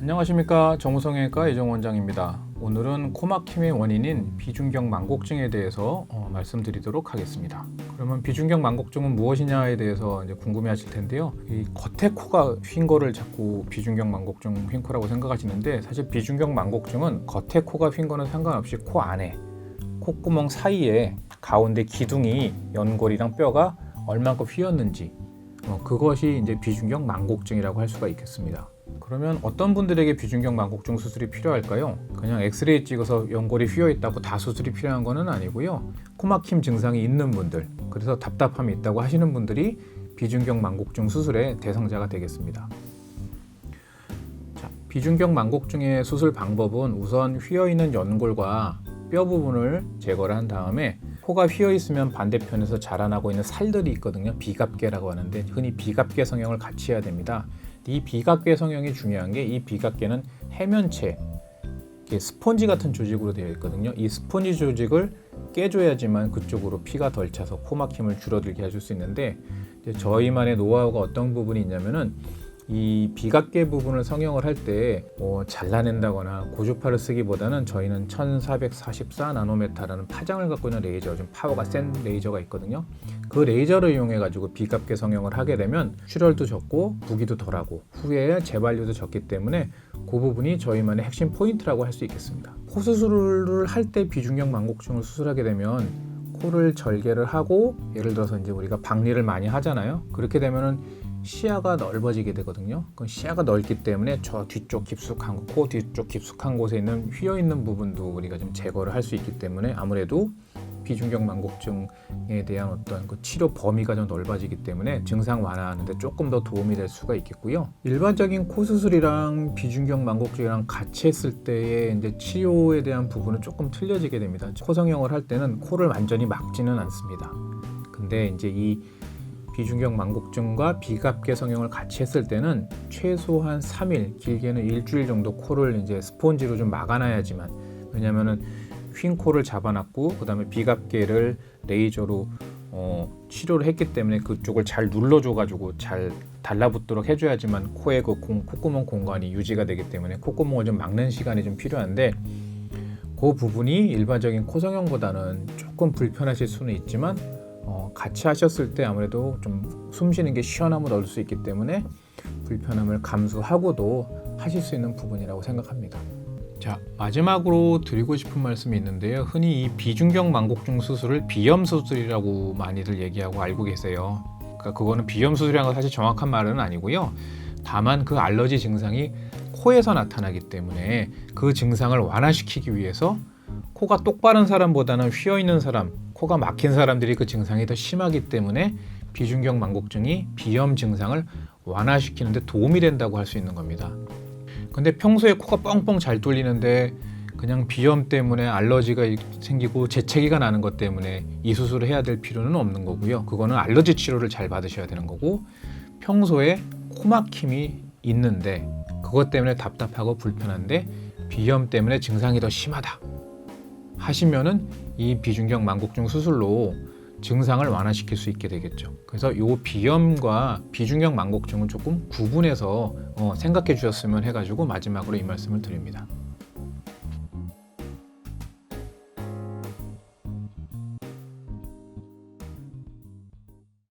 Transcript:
안녕하십니까. 정우성외과 이정 원장입니다. 오늘은 코막힘의 원인인 비중격 만곡증에 대해서 말씀드리도록 하겠습니다. 그러면 비중격 만곡증은 무엇이냐에 대해서 이제 궁금해하실 텐데요. 이 겉에 코가 휜 거를 자꾸 비중격 만곡증 휜 코라고 생각하시는데, 사실 비중격 만곡증은 겉에 코가 휜 거는 상관없이 코 안에, 콧구멍 사이에 가운데 기둥이 연골이랑 뼈가 얼만큼 휘었는지, 그것이 이제 비중격 만곡증이라고 할 수가 있겠습니다. 그러면 어떤 분들에게 비중격 만곡증 수술이 필요할까요? 그냥 엑스레이 찍어서 연골이 휘어 있다고 다 수술이 필요한 것은 아니고요. 코막힘 증상이 있는 분들, 그래서 답답함이 있다고 하시는 분들이 비중격 만곡증 수술의 대상자가 되겠습니다. 자, 비중격 만곡증의 수술 방법은 우선 휘어 있는 연골과 뼈 부분을 제거를 한 다음에, 코가 휘어 있으면 반대편에서 자라나고 있는 살들이 있거든요. 비갑계라고 하는데 흔히 비갑계 성형을 같이 해야 됩니다. 이 비갑계 성형이 중요한 게, 이 비갑계는 해면체, 스펀지 같은 조직으로 되어 있거든요. 이 스펀지 조직을 깨줘야지만 그쪽으로 피가 덜 차서 코막힘을 줄어들게 해줄 수 있는데, 이제 저희만의 노하우가 어떤 부분이 있냐면은, 이 비각계 부분을 성형을 할 때 잘라낸다거나 고주파를 쓰기보다는 저희는 1444 나노메타라는 파장을 갖고 있는 레이저, 좀 파워가 센 레이저가 있거든요. 그 레이저를 이용해 가지고 비각계 성형을 하게 되면 출혈도 적고 부기도 덜하고 후에 재발료도 적기 때문에 그 부분이 저희만의 핵심 포인트라고 할 수 있겠습니다. 코 수술을 할 때 비중격 만곡증을 수술하게 되면 코를 절개를 하고, 예를 들어서 이제 우리가 박리를 많이 하잖아요. 그렇게 되면은 시야가 넓어지게 되거든요. 그 시야가 넓기 때문에 저 뒤쪽 깊숙한 곳, 코 뒤쪽 깊숙한 곳에 있는 휘어 있는 부분도 우리가 좀 제거를 할 수 있기 때문에, 아무래도 비중격 만곡증에 대한 어떤 그 치료 범위가 좀 넓어지기 때문에 증상 완화하는데 조금 더 도움이 될 수가 있겠고요. 일반적인 코 수술이랑 비중격 만곡증이랑 같이 했을 때의 이제 치료에 대한 부분은 조금 틀려지게 됩니다. 코 성형을 할 때는 코를 완전히 막지는 않습니다. 근데 이제 이 비중격 만곡증과 비갑계 성형을 같이 했을 때는 최소한 3일, 길게는 일주일 정도 코를 이제 스폰지로 좀 막아놔야지만, 왜냐면은 휜 코를 잡아놨고 그다음에 비갑계를 레이저로 치료를 했기 때문에 그쪽을 잘 눌러줘가지고 잘 달라붙도록 해줘야지만 코의 그 콧구멍 공간이 유지가 되기 때문에 콧구멍을 좀 막는 시간이 좀 필요한데, 그 부분이 일반적인 코 성형보다는 조금 불편하실 수는 있지만 같이 하셨을 때 아무래도 좀 숨쉬는 게 시원함을 얻을 수 있기 때문에 불편함을 감수하고도 하실 수 있는 부분이라고 생각합니다. 자, 마지막으로 드리고 싶은 말씀이 있는데요. 흔히 이 비중격 만곡증 수술을 비염 수술이라고 많이들 얘기하고 알고 계세요. 그러니까 그거는 비염 수술이라는 건 사실 정확한 말은 아니고요. 다만 그 알러지 증상이 코에서 나타나기 때문에 그 증상을 완화시키기 위해서 코가 똑바른 사람보다는 휘어 있는 사람, 코가 막힌 사람들이 그 증상이 더 심하기 때문에 비중격 만곡증이 비염 증상을 완화시키는 데 도움이 된다고 할 수 있는 겁니다. 근데 평소에 코가 뻥뻥 잘 뚫리는데 그냥 비염 때문에 알러지가 생기고 재채기가 나는 것 때문에 이 수술을 해야 될 필요는 없는 거고요. 그거는 알러지 치료를 잘 받으셔야 되는 거고, 평소에 코막힘이 있는데 그것 때문에 답답하고 불편한데 비염 때문에 증상이 더 심하다 하시면은 이 비중격 만곡증 수술로 증상을 완화시킬 수 있게 되겠죠. 그래서 이 비염과 비중격 만곡증은 조금 구분해서 생각해 주셨으면 해가지고 마지막으로 이 말씀을 드립니다.